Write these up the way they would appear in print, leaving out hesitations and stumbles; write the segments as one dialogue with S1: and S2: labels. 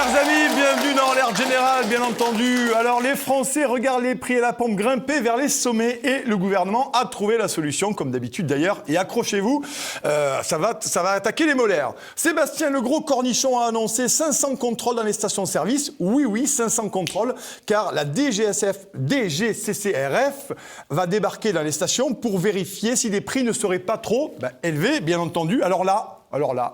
S1: Chers amis, bienvenue dans l'Alerte Générale, bien entendu. Alors, les Français regardent les prix à la pompe grimper vers les sommets et le gouvernement a trouvé la solution, comme d'habitude d'ailleurs. Et accrochez-vous, ça va attaquer les molaires. Sébastien Legros Cornichon a annoncé 500 contrôles dans les stations-service. Oui, 500 contrôles, car la DGCCRF va débarquer dans les stations pour vérifier si les prix ne seraient pas trop élevés, bien entendu. Alors là,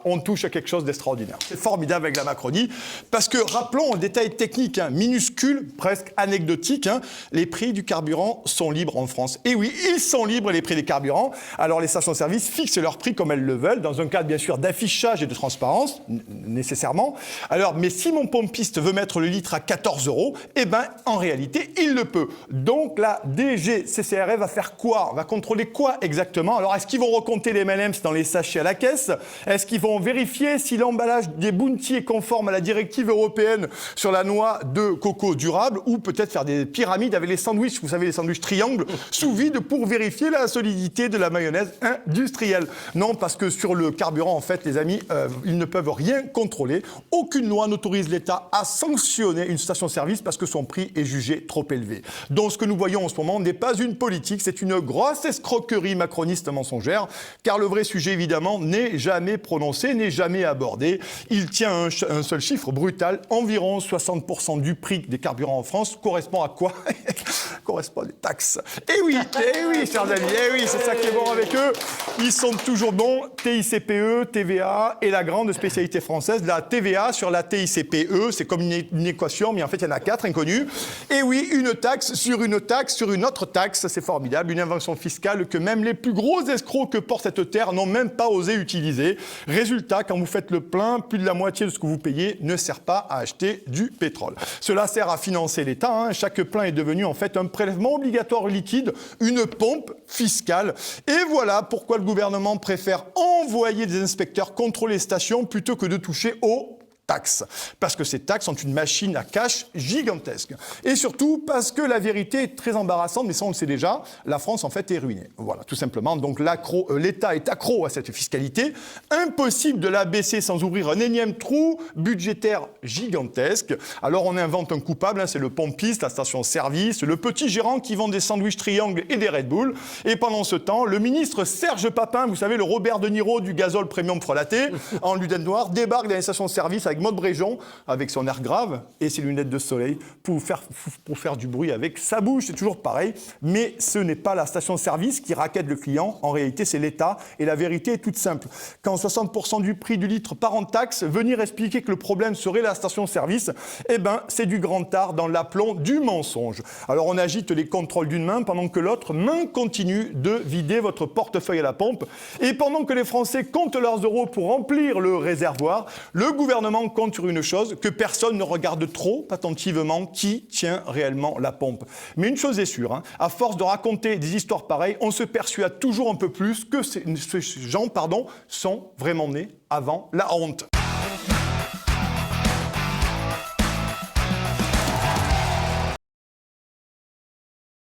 S1: on touche à quelque chose d'extraordinaire. C'est formidable avec la Macronie, parce que, rappelons un détail technique, minuscule, presque anecdotique, les prix du carburant sont libres en France. Et oui, ils sont libres, les prix des carburants. Alors les stations-service fixent leurs prix comme elles le veulent, dans un cadre bien sûr d'affichage et de transparence, nécessairement. Alors, mais si mon pompiste veut mettre le litre à 14 €, en réalité, il le peut. Donc la DGCCRF va faire quoi? Va contrôler quoi exactement? Alors, est-ce qu'ils vont recompter les M&M's dans les sachets à la caisse? Est-ce qu'ils vont vérifier si l'emballage des Bounty est conforme à la directive européenne sur la noix de coco durable, ou peut-être faire des pyramides avec les sandwichs, vous savez, les sandwichs triangles sous vide pour vérifier la solidité de la mayonnaise industrielle? Non, parce que sur le carburant, en fait, les amis, ils ne peuvent rien contrôler. Aucune loi n'autorise l'État à sanctionner une station-service parce que son prix est jugé trop élevé. Donc ce que nous voyons en ce moment n'est pas une politique, c'est une grosse escroquerie macroniste mensongère, car le vrai sujet, évidemment, n'est jamais prononcé, n'est jamais abordé. Il tient un seul chiffre brutal, environ 60% du prix des carburants en France correspond à quoi? Correspond à des taxes. Eh oui, chers amis, c'est ça qui est bon avec eux. Ils sont toujours bons, TICPE, TVA et la grande spécialité française, la TVA sur la TICPE. C'est comme une équation, mais en fait, il y en a 4 inconnues. Et oui, une taxe sur une taxe sur une autre taxe, c'est formidable, une invention fiscale que même les plus gros escrocs que porte cette terre n'ont même pas osé utiliser. Résultat, quand vous faites le plein, plus de la moitié de ce que vous payez ne sert pas à acheter du pétrole. Cela sert à financer l'État. Chaque plein est devenu en fait un prélèvement obligatoire liquide, une pompe fiscale. Et voilà pourquoi le gouvernement préfère envoyer des inspecteurs contrôler les stations plutôt que de toucher aux taxes. Parce que ces taxes sont une machine à cash gigantesque. Et surtout parce que la vérité est très embarrassante, mais ça on le sait déjà, la France en fait est ruinée. Voilà, tout simplement. Donc l'État est accro à cette fiscalité. Impossible de la baisser sans ouvrir un énième trou budgétaire gigantesque. Alors on invente un coupable, c'est le pompiste, la station-service, le petit gérant qui vend des sandwichs triangles et des Red Bull. Et pendant ce temps, le ministre Serge Papin, vous savez, le Robert De Niro du gazole premium frelaté, en lunettes noires, débarque dans les stations-service avec Maud Bréjon, avec son air grave et ses lunettes de soleil, pour faire du bruit avec sa bouche. C'est toujours pareil, mais ce n'est pas la station-service qui raquette le client. En réalité, c'est l'État. Et la vérité est toute simple. Quand 60% du prix du litre part en taxe, venir expliquer que le problème serait la station-service, c'est du grand art dans l'aplomb du mensonge. Alors on agite les contrôles d'une main pendant que l'autre main continue de vider votre portefeuille à la pompe. Et pendant que les Français comptent leurs euros pour remplir le réservoir, le gouvernement compte sur une chose, que personne ne regarde trop attentivement, qui tient réellement la pompe. Mais une chose est sûre, à force de raconter des histoires pareilles, on se persuade toujours un peu plus que ces gens sont vraiment nés avant la honte.